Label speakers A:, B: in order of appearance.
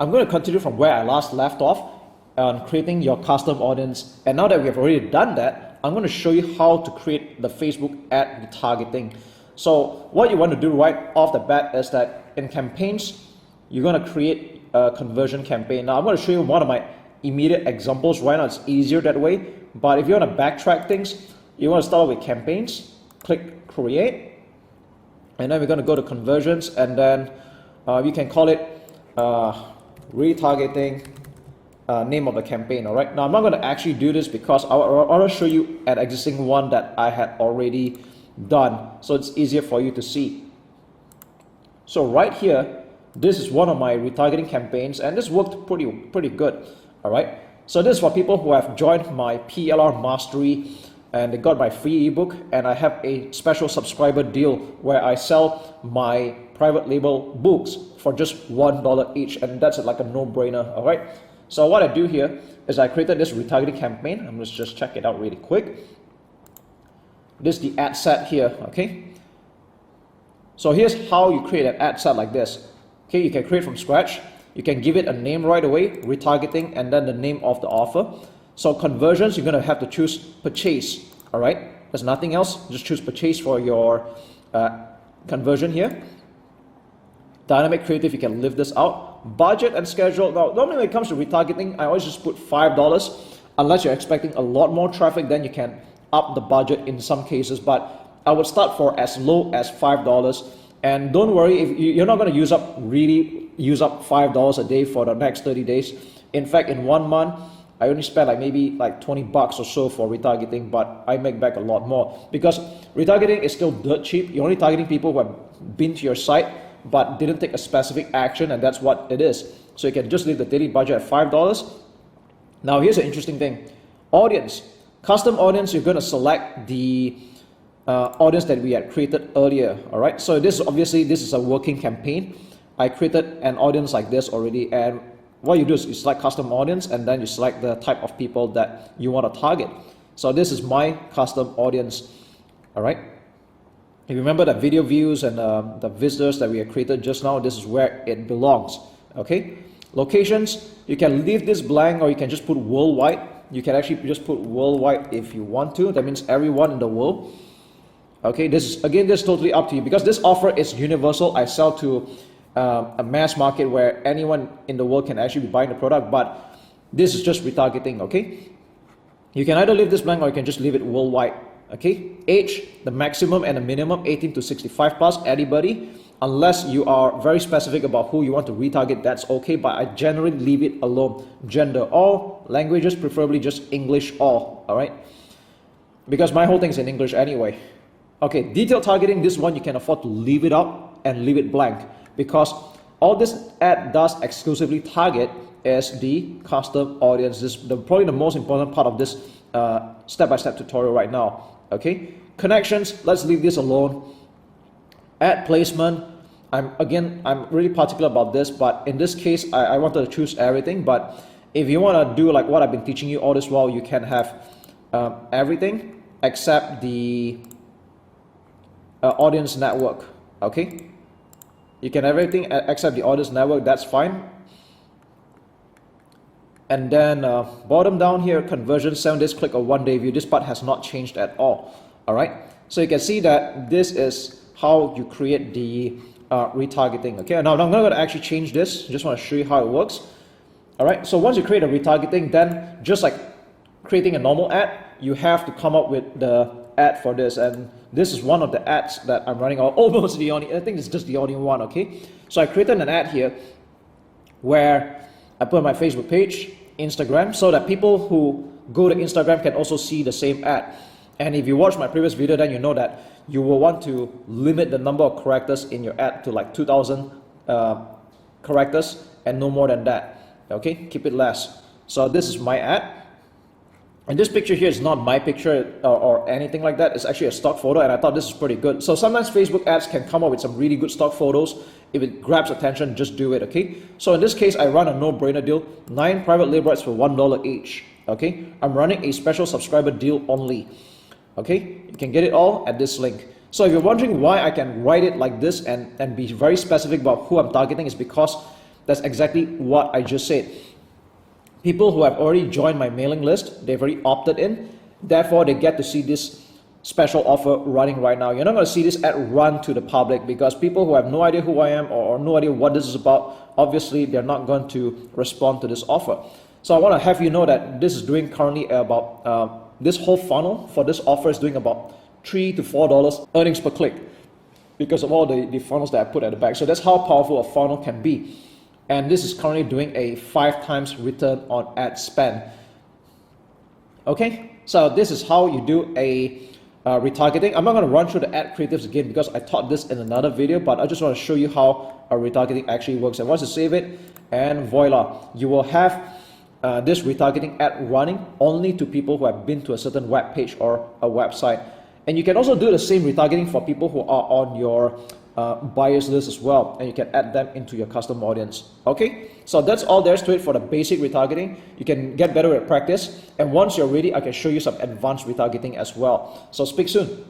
A: I'm going to continue from where I last left off on creating your custom audience. And now that we have already done that, I'm going to show you how to create the Facebook ad retargeting. So what you want to do right off the bat is that in campaigns, you're going to create a conversion campaign. Now I'm going to show you one of my immediate examples right now. It's easier that way. But if you want to backtrack things, you want to start with campaigns, click create, and then we're going to go to conversions, and then you can call it retargeting name of the campaign. All right, now I'm not going to actually do this because I want to show you an existing one that I had already done, so it's easier for you to see. So right here, this is one of my retargeting campaigns, and this worked pretty good. All right, so this is for people who have joined my PLR Mastery and they got my free ebook, and I have a special subscriber deal where I sell my private label books for just $1 each, and that's like a no-brainer. All right, so what I do here is I created this retargeting campaign. I'm just check it out really quick. This is the ad set here. Okay, so here's how you create an ad set like this. Okay, you can create from scratch. You can give it a name right away, retargeting, and then the name of the offer. So conversions, you're going to have to choose purchase. All right, there's nothing else. Just choose purchase for your conversion here. Dynamic creative, you can live this out. Budget and schedule. Now, normally when it comes to retargeting, I always just put $5. Unless you're expecting a lot more traffic, then you can up the budget in some cases. But I would start for as low as $5. And don't worry, if you're not going to use up $5 a day for the next 30 days. In fact, in 1 month, I only spent like maybe like $20 or so for retargeting, but I make back a lot more because retargeting is still dirt cheap. You're only targeting people who have been to your site but didn't take a specific action, and that's what it is. So you can just leave the daily budget at $5. Now here's an interesting thing. Audience, custom audience, you're going to select the audience that we had created earlier. All right, so this is a working campaign. I created an audience like this already, and what you do is you select custom audience, and then you select the type of people that you want to target. So this is my custom audience. All right, if you remember the video views and the visitors that we have created just now, this is where it belongs. Okay, locations, you can leave this blank or you can just put worldwide. You can actually just put worldwide if you want to. That means everyone in the world. Okay, this is totally up to you because this offer is universal. I sell to a mass market where anyone in the world can actually be buying the product, but this is just retargeting. Okay, you can either leave this blank or you can just leave it worldwide. Okay, age, the maximum and the minimum, 18 to 65 plus, anybody, unless you are very specific about who you want to retarget, that's okay, but I generally leave it alone. Gender, all, languages, preferably just English, all right, because my whole thing is in English anyway. Okay, detailed targeting, this one you can afford to leave it out and leave it blank, because all this ad does exclusively target is the custom audience. This is probably the most important part of this step-by-step tutorial right now. Okay, connections, let's leave this alone. Ad placement, I'm really particular about this, but in this case I wanted to choose everything. But if you want to do like what I've been teaching you all this while, you can have everything except the audience network. Okay, you can have everything except the audience network, that's fine. And then bottom down here, conversion, 7 days click or 1 day view. This part has not changed at all. All right, so you can see that this is how you create the retargeting. Okay, now I'm not going to actually change this, just want to show you how it works. All right, so once you create a retargeting, then just like creating a normal ad, you have to come up with the ad for this, and this is one of the ads that I'm running, or almost the only, I think it's just the only one. Okay, so I created an ad here where I put my Facebook page, Instagram, so that people who go to Instagram can also see the same ad. And if you watch my previous video, then you know that you will want to limit the number of characters in your ad to like 2,000 characters and no more than that. Okay, keep it less. So this is my ad. And this picture here is not my picture or anything like that. It's actually a stock photo, and I thought this is pretty good. So sometimes Facebook ads can come up with some really good stock photos. If it grabs attention, just do it. Okay, so in this case I run a no-brainer deal, 9 private label ads for $1 each. Okay, I'm running a special subscriber deal only. Okay, you can get it all at this link. So if you're wondering why I can write it like this and be very specific about who I'm targeting, is because That's exactly what I just said. People who have already joined my mailing list, they've already opted in, therefore they get to see this special offer running right now. You're not going to see this ad run to the public because people who have no idea who I am or no idea what this is about, obviously they're not going to respond to this offer. So I want to have you know that this is doing currently about, this whole funnel for this offer is doing about $3 to $4 earnings per click because of all the funnels that I put at the back. So that's how powerful a funnel can be. And this is currently doing a 5 times return on ad spend. Okay, so this is how you do a retargeting. I'm not going to run through the ad creatives again because I taught this in another video, but I just want to show you how a retargeting actually works. And once you save it, and voila, you will have this retargeting ad running only to people who have been to a certain web page or a website. And you can also do the same retargeting for people who are on your buyers list as well, and you can add them into your custom audience. Okay, so that's all there is to it for the basic retargeting. You can get better at practice, and once you're ready, I can show you some advanced retargeting as well. So speak soon.